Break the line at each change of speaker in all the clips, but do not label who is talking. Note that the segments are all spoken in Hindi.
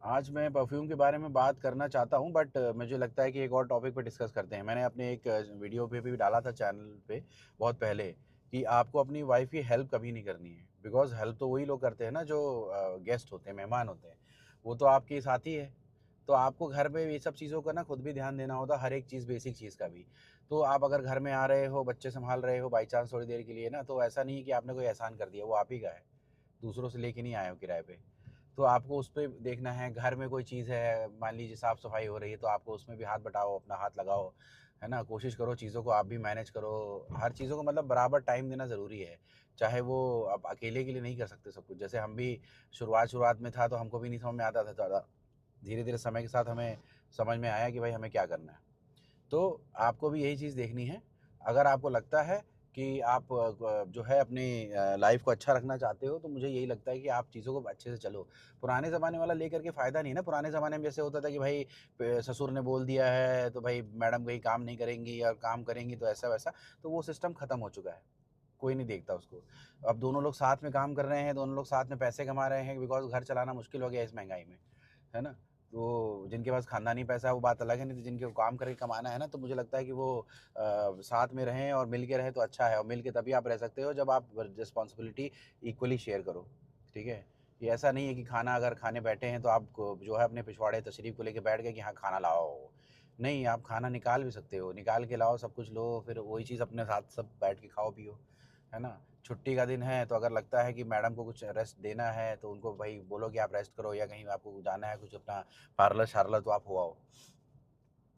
आज मैं परफ्यूम के बारे में बात करना चाहता हूँ, बट मुझे लगता है कि एक और टॉपिक पे डिस्कस करते हैं। मैंने अपने एक वीडियो पे भी डाला था चैनल पे बहुत पहले, कि आपको अपनी वाइफ़ की हेल्प कभी नहीं करनी है। बिकॉज़ हेल्प तो वही लोग करते हैं ना जो गेस्ट होते हैं, मेहमान होते हैं। वो तो आपके साथी है। तो आपको घर पे ये सब चीज़ों का ना खुद भी ध्यान देना होता है, हर एक चीज़, बेसिक चीज़ का भी। तो आप अगर घर में आ रहे हो, बच्चे सँभाल रहे हो बाई चांस थोड़ी देर के लिए ना, तो ऐसा नहीं है कि आपने कोई एहसान कर दिया, वो आप ही का है। दूसरों से लेके नहीं आए हो किराए पे। तो आपको उस पे देखना है, घर में कोई चीज़ है, मान लीजिए साफ-सफाई हो रही है, तो आपको उसमें भी हाथ बटाओ, अपना हाथ लगाओ, है ना? कोशिश करो चीज़ों को आप भी मैनेज करो। हर चीज़ों को मतलब बराबर टाइम देना ज़रूरी है। चाहे वो आप अकेले के लिए नहीं कर सकते सब कुछ। जैसे हम भी शुरुआत-शुरुआत में था तो हमको भी नहीं समझ में आता था ज़्यादा। धीरे-धीरे समय के साथ हमें समझ में आया कि भाई हमें क्या करना है। तो आपको भी यही चीज़ देखनी है। अगर आपको लगता है कि आप जो है अपनी लाइफ़ को अच्छा रखना चाहते हो, तो मुझे यही लगता है कि आप चीज़ों को अच्छे से चलो। पुराने ज़माने वाला लेकर के फ़ायदा नहीं है ना, पुराने ज़माने में जैसे होता था कि भाई ससुर ने बोल दिया है, तो भाई मैडम कहीं काम नहीं करेंगी या काम करेंगी तो ऐसा-वैसा, तो वो सिस्टम खत्म हो चुका है। कोई नहीं देखता उसको। अब दोनों लोग साथ में काम कर रहे हैं, दोनों लोग साथ में पैसे कमा रहे हैं, बिकॉज़ घर चलाना मुश्किल हो गया है इस महँगाई में, है ना? तो जिनके पास खानदानी पैसा है वो बात अलग है, नहीं तो जिनको काम करके कमाना है ना, तो मुझे लगता है कि वो साथ में रहें और मिल के रहें तो अच्छा है, और मिल के तभी आप रह सकते हो जब आप रिस्पॉन्सिबिलिटी इक्वली शेयर करो, ठीक है? ये ऐसा नहीं है कि खाना अगर खाने बैठे हैं तो आप जो है अपने पिछवाड़े तशरीफ़ को लेके बैठ गए कि हाँ, खाना लाओ। नहीं, आप खाना निकाल भी सकते हो, निकाल के लाओ, सब कुछ लो, फिर वही चीज़ अपने साथ सब बैठ के खाओ-पियो, है ना? छुट्टी का दिन है तो अगर लगता है कि मैडम को कुछ रेस्ट देना है तो उनको भाई बोलो कि आप रेस्ट करो, या कहीं आपको जाना है कुछ अपना पार्लर-शार्लर तो आप हो आओ।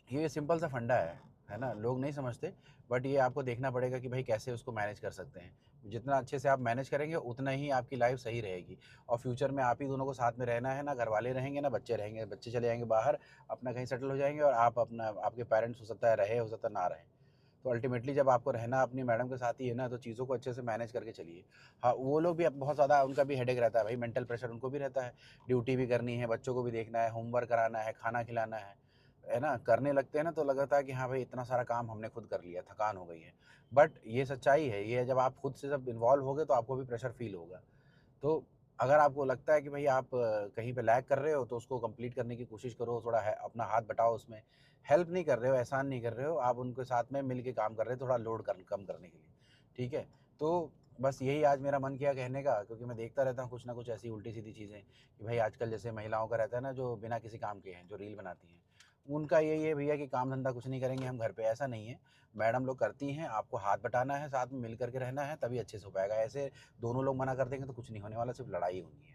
ये सिंपल सा फंडा है ना? लोग नहीं समझते, बट ये आपको देखना पड़ेगा कि भाई कैसे उसको मैनेज कर सकते हैं। जितना अच्छे से आप मैनेज करेंगे उतना ही आपकी लाइफ़ सही रहेगी, और फ्यूचर में आप ही दोनों को साथ में रहना है, ना घरवाले रहेंगे, ना बच्चे रहेंगे। बच्चे चले जाएँगे बाहर, अपना कहीं सेटल हो जाएँगे, और आप अपना, आपके पेरेंट्स हो सकता है रहे, हो सकता है ना रहें। तो अल्टीमेटली जब आपको रहना अपनी मैडम के साथ ही है ना, तो चीज़ों को अच्छे से मैनेज करके चलिए। हाँ, वो लोग भी अब बहुत ज़्यादा उनका भी हेडेक रहता है भाई, मेंटल प्रेशर उनको भी रहता है। ड्यूटी भी करनी है, बच्चों को भी देखना है, होमवर्क कराना है, खाना खिलाना है ना? करने लगते हैं ना तो लगता है कि हाँ भाई, इतना सारा काम हमने खुद कर लिया, थकान हो गई है। बट ये सच्चाई है, ये जब आप खुद से जब इन्वॉल्व होगे तो आपको भी प्रेशर फ़ील होगा। तो अगर आपको लगता है कि भई आप कहीं पे लैग कर रहे हो, तो उसको कंप्लीट करने की कोशिश करो, थोड़ा है अपना हाथ बटाओ उसमें। हेल्प नहीं कर रहे हो, एहसान नहीं कर रहे हो, आप उनके साथ में मिल के काम कर रहे हो, थोड़ा लोड कम करने के लिए, ठीक है? तो बस यही आज मेरा मन किया कहने का, क्योंकि मैं देखता रहता हूँ कुछ ना कुछ ऐसी उल्टी-सीधी चीज़ें, कि भाई आजकल जैसे महिलाओं का रहता है ना, जो बिना किसी काम के हैं, जो रील बनाती हैं। उनका यही है भैया कि काम-धंधा कुछ नहीं करेंगे हम घर पे, ऐसा नहीं है। मैडम लोग करती हैं, आपको हाथ बटाना है, साथ में मिल कर के रहना है, तभी अच्छे से हो पाएगा। ऐसे दोनों लोग मना कर देंगे तो कुछ नहीं होने वाला, सिर्फ लड़ाई होनी है।